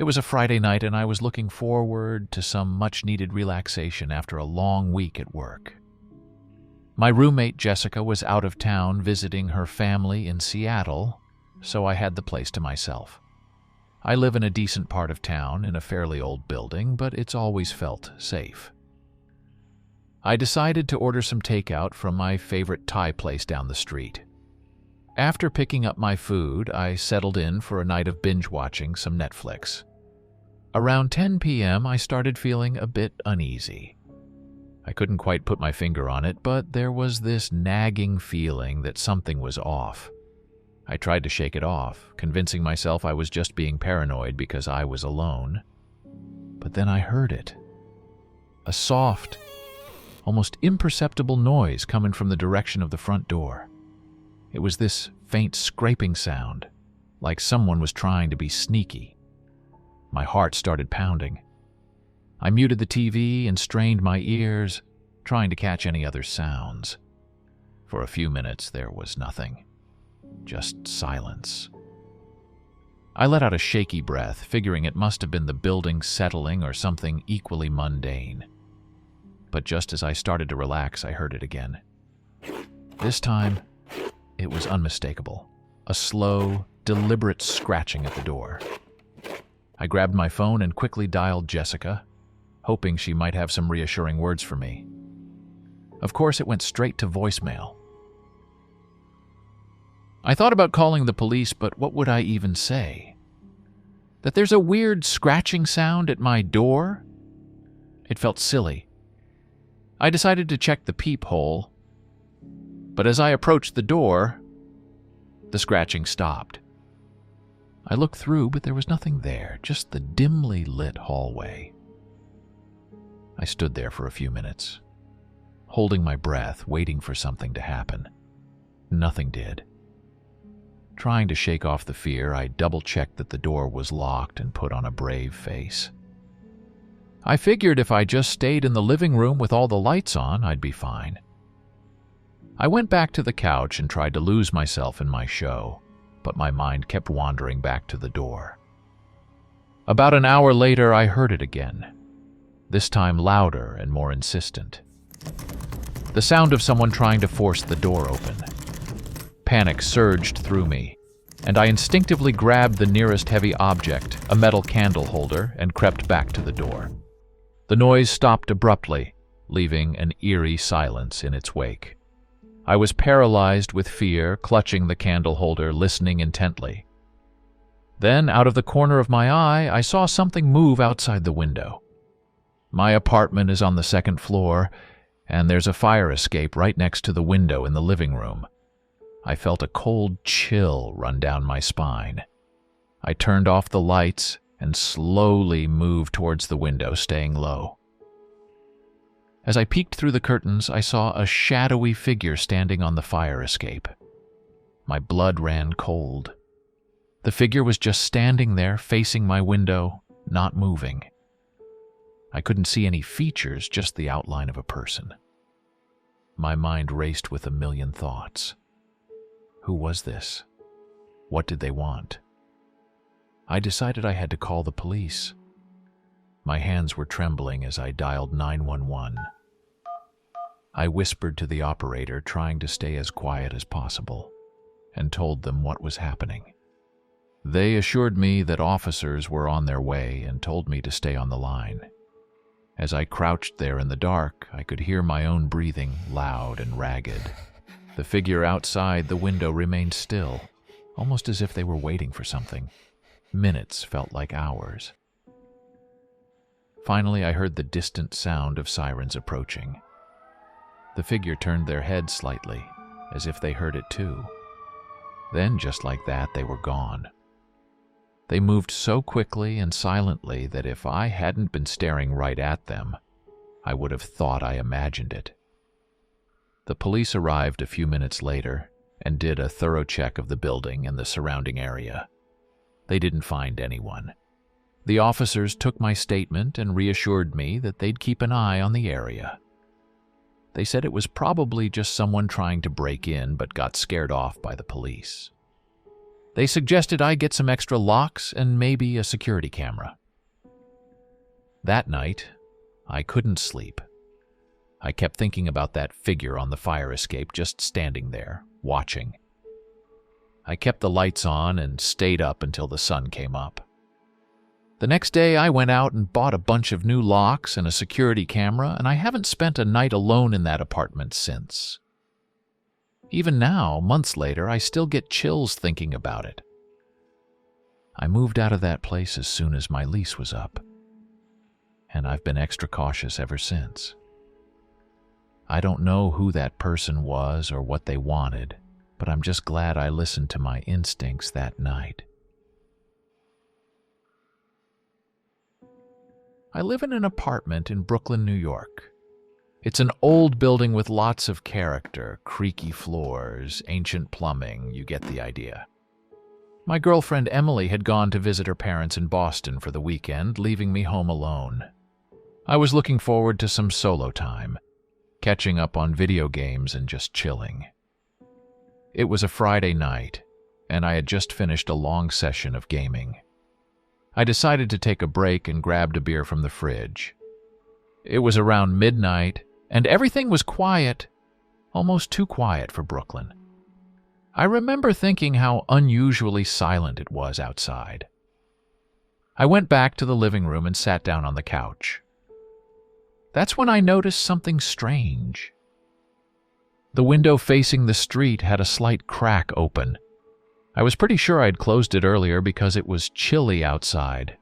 It was a Friday night, and I was looking forward to some much-needed relaxation after a long week at work. My roommate Jessica was out of town visiting her family in Seattle, so I had the place to myself. I live in a decent part of town in a fairly old building, but it's always felt safe. I decided to order some takeout from my favorite Thai place down the street. After picking up my food, I settled in for a night of binge-watching some Netflix. Around 10 p.m., I started feeling a bit uneasy. I couldn't quite put my finger on it, but there was this nagging feeling that something was off. I tried to shake it off, convincing myself I was just being paranoid because I was alone. But then I heard it. A soft, almost imperceptible noise coming from the direction of the front door. It was this faint scraping sound, like someone was trying to be sneaky. My heart started pounding. I muted the TV and strained my ears, trying to catch any other sounds. For a few minutes, there was nothing. Just silence. I let out a shaky breath, figuring it must have been the building settling or something equally mundane. But just as I started to relax, I heard it again. This time, it was unmistakable. A slow, deliberate scratching at the door. I grabbed my phone and quickly dialed Jessica, hoping she might have some reassuring words for me. Of course, it went straight to voicemail. I thought about calling the police, but what would I even say? That there's a weird scratching sound at my door? It felt silly. I decided to check the peephole, but as I approached the door, the scratching stopped. I looked through, but there was nothing there, just the dimly lit hallway. I stood there for a few minutes, holding my breath, waiting for something to happen. Nothing did. Trying to shake off the fear, I double-checked that the door was locked and put on a brave face. I figured if I just stayed in the living room with all the lights on, I'd be fine. I went back to the couch and tried to lose myself in my show, but my mind kept wandering back to the door. About an hour later, I heard it again, this time louder and more insistent. The sound of someone trying to force the door open. Panic surged through me, and I instinctively grabbed the nearest heavy object, a metal candle holder, and crept back to the door. The noise stopped abruptly, leaving an eerie silence in its wake. I was paralyzed with fear, clutching the candle holder, listening intently. Then, out of the corner of my eye, I saw something move outside the window. My apartment is on the second floor, and there's a fire escape right next to the window in the living room. I felt a cold chill run down my spine. I turned off the lights and slowly moved towards the window, staying low. As I peeked through the curtains, I saw a shadowy figure standing on the fire escape. My blood ran cold. The figure was just standing there, facing my window, not moving. I couldn't see any features, just the outline of a person. My mind raced with a million thoughts. Who was this? What did they want? I decided I had to call the police. My hands were trembling as I dialed 911. I whispered to the operator, trying to stay as quiet as possible, and told them what was happening. They assured me that officers were on their way and told me to stay on the line. As I crouched there in the dark, I could hear my own breathing, loud and ragged. The figure outside the window remained still, almost as if they were waiting for something. Minutes felt like hours. Finally, I heard the distant sound of sirens approaching. The figure turned their head slightly, as if they heard it too. Then, just like that, they were gone. They moved so quickly and silently that if I hadn't been staring right at them, I would have thought I imagined it. The police arrived a few minutes later and did a thorough check of the building and the surrounding area. They didn't find anyone. The officers took my statement and reassured me that they'd keep an eye on the area. They said it was probably just someone trying to break in but got scared off by the police. They suggested I get some extra locks and maybe a security camera. That night, I couldn't sleep. I kept thinking about that figure on the fire escape just standing there, watching. I kept the lights on and stayed up until the sun came up. The next day, I went out and bought a bunch of new locks and a security camera, and I haven't spent a night alone in that apartment since. Even now, months later, I still get chills thinking about it. I moved out of that place as soon as my lease was up, and I've been extra cautious ever since. I don't know who that person was or what they wanted, but I'm just glad I listened to my instincts that night. I live in an apartment in Brooklyn, New York. It's an old building with lots of character, creaky floors, ancient plumbing, you get the idea. My girlfriend Emily had gone to visit her parents in Boston for the weekend, leaving me home alone. I was looking forward to some solo time, catching up on video games and just chilling. It was a Friday night, and I had just finished a long session of gaming. I decided to take a break and grabbed a beer from the fridge. It was around midnight, and everything was quiet, almost too quiet for Brooklyn. I remember thinking how unusually silent it was outside. I went back to the living room and sat down on the couch. That's when I noticed something strange. The window facing the street had a slight crack open. I was pretty sure I'd closed it earlier because it was chilly outside.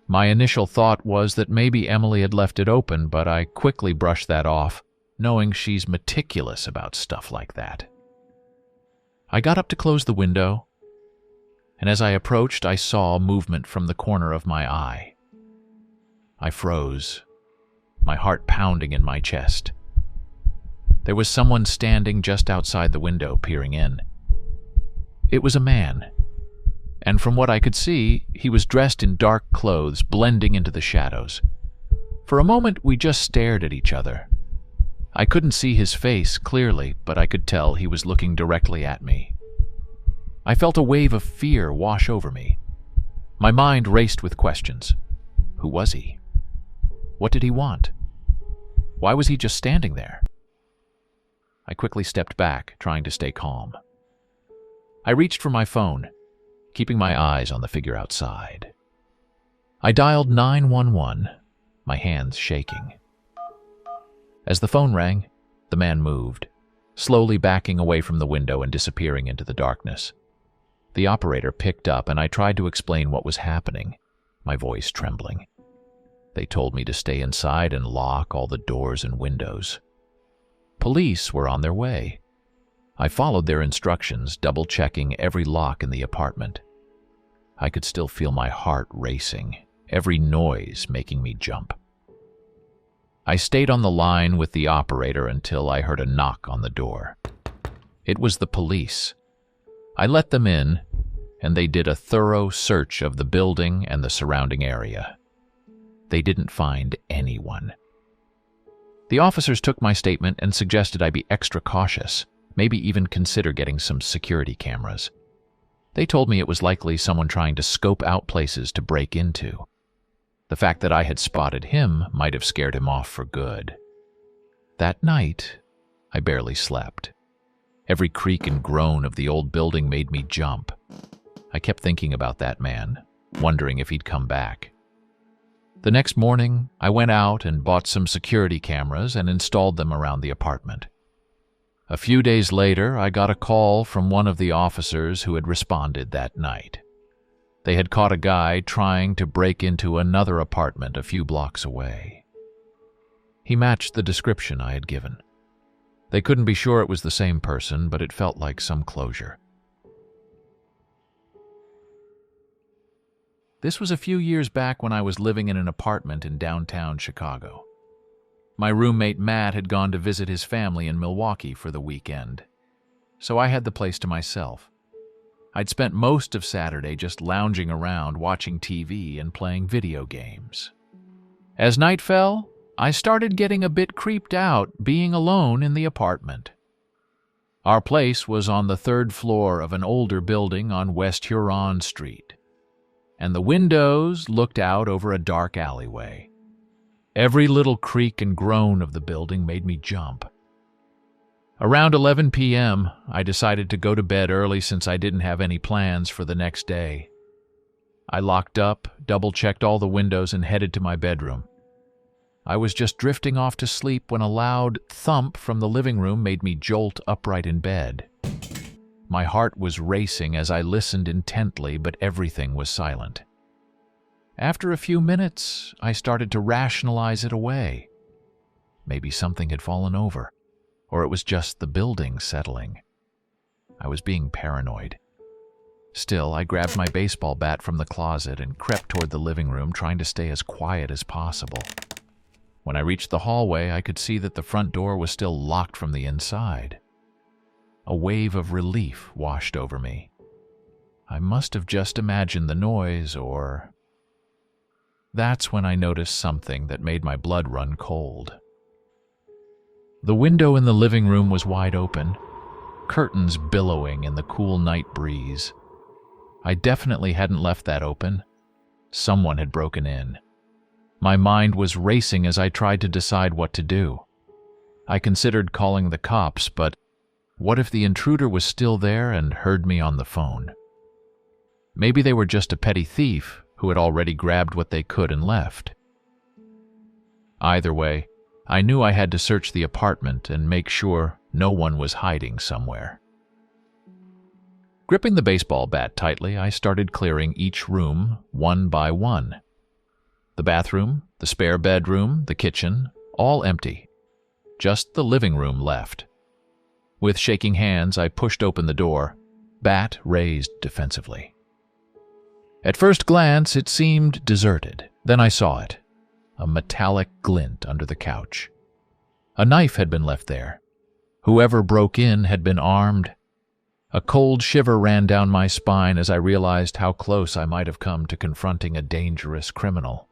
My initial thought was that maybe Emily had left it open, but I quickly brushed that off, knowing she's meticulous about stuff like that. I got up to close the window, and as I approached, I saw movement from the corner of my eye. I froze, my heart pounding in my chest. There was someone standing just outside the window, peering in. It was a man, and from what I could see, he was dressed in dark clothes, blending into the shadows. For a moment, we just stared at each other. I couldn't see his face clearly, but I could tell he was looking directly at me. I felt a wave of fear wash over me. My mind raced with questions. Who was he? What did he want? Why was he just standing there? I quickly stepped back, trying to stay calm. I reached for my phone, keeping my eyes on the figure outside. I dialed 911, my hands shaking. As the phone rang, the man moved, slowly backing away from the window and disappearing into the darkness. The operator picked up, and I tried to explain what was happening, my voice trembling. They told me to stay inside and lock all the doors and windows. Police were on their way. I followed their instructions, double-checking every lock in the apartment. I could still feel my heart racing, every noise making me jump. I stayed on the line with the operator until I heard a knock on the door. It was the police. I let them in, and they did a thorough search of the building and the surrounding area. They didn't find anyone. The officers took my statement and suggested I be extra cautious, maybe even consider getting some security cameras. They told me it was likely someone trying to scope out places to break into. The fact that I had spotted him might have scared him off for good. That night, I barely slept. Every creak and groan of the old building made me jump. I kept thinking about that man, wondering if he'd come back. The next morning, I went out and bought some security cameras and installed them around the apartment. A few days later, I got a call from one of the officers who had responded that night. They had caught a guy trying to break into another apartment a few blocks away. He matched the description I had given. They couldn't be sure it was the same person, but it felt like some closure. This was a few years back when I was living in an apartment in downtown Chicago. My roommate Matt had gone to visit his family in Milwaukee for the weekend, so I had the place to myself. I'd spent most of Saturday just lounging around, watching TV and playing video games. As night fell, I started getting a bit creeped out being alone in the apartment. Our place was on the third floor of an older building on West Huron Street, and the windows looked out over a dark alleyway. Every little creak and groan of the building made me jump. Around 11 p.m., I decided to go to bed early since I didn't have any plans for the next day. I locked up, double-checked all the windows, and headed to my bedroom. I was just drifting off to sleep when a loud thump from the living room made me jolt upright in bed. My heart was racing as I listened intently, but everything was silent. After a few minutes, I started to rationalize it away. Maybe something had fallen over, or it was just the building settling. I was being paranoid. Still, I grabbed my baseball bat from the closet and crept toward the living room, trying to stay as quiet as possible. When I reached the hallway, I could see that the front door was still locked from the inside. A wave of relief washed over me. I must have just imagined the noise, or... That's when I noticed something that made my blood run cold. The window in the living room was wide open, curtains billowing in the cool night breeze. I definitely hadn't left that open. Someone had broken in. My mind was racing as I tried to decide what to do. I considered calling the cops, but what if the intruder was still there and heard me on the phone? Maybe they were just a petty thief who had already grabbed what they could and left. Either way, I knew I had to search the apartment and make sure no one was hiding somewhere. Gripping the baseball bat tightly, I started clearing each room one by one. The bathroom, the spare bedroom, the kitchen, all empty. Just the living room left. With shaking hands, I pushed open the door, bat raised defensively. At first glance, it seemed deserted. Then I saw it, a metallic glint under the couch. A knife had been left there. Whoever broke in had been armed. A cold shiver ran down my spine as I realized how close I might have come to confronting a dangerous criminal.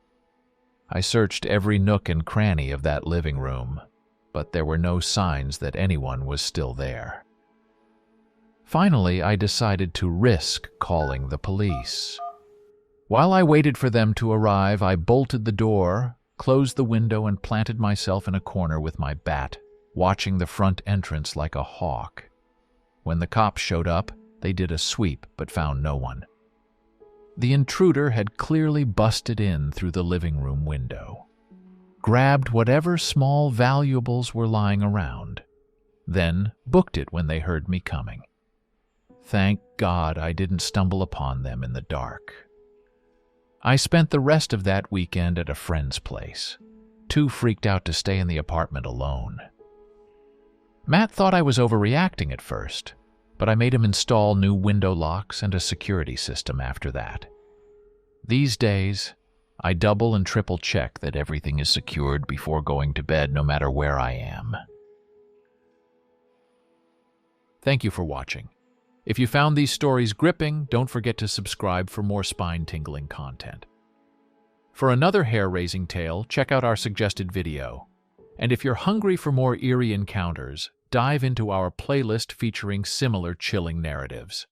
I searched every nook and cranny of that living room, but there were no signs that anyone was still there. Finally, I decided to risk calling the police. While I waited for them to arrive, I bolted the door, closed the window, and planted myself in a corner with my bat, watching the front entrance like a hawk. When the cops showed up, they did a sweep but found no one. The intruder had clearly busted in through the living room window, grabbed whatever small valuables were lying around, then booked it when they heard me coming. Thank God I didn't stumble upon them in the dark. I spent the rest of that weekend at a friend's place, too freaked out to stay in the apartment alone. Matt thought I was overreacting at first, but I made him install new window locks and a security system after that. These days, I double and triple check that everything is secured before going to bed, no matter where I am. Thank you for watching. If you found these stories gripping, don't forget to subscribe for more spine-tingling content. For another hair-raising tale, check out our suggested video. And if you're hungry for more eerie encounters, dive into our playlist featuring similar chilling narratives.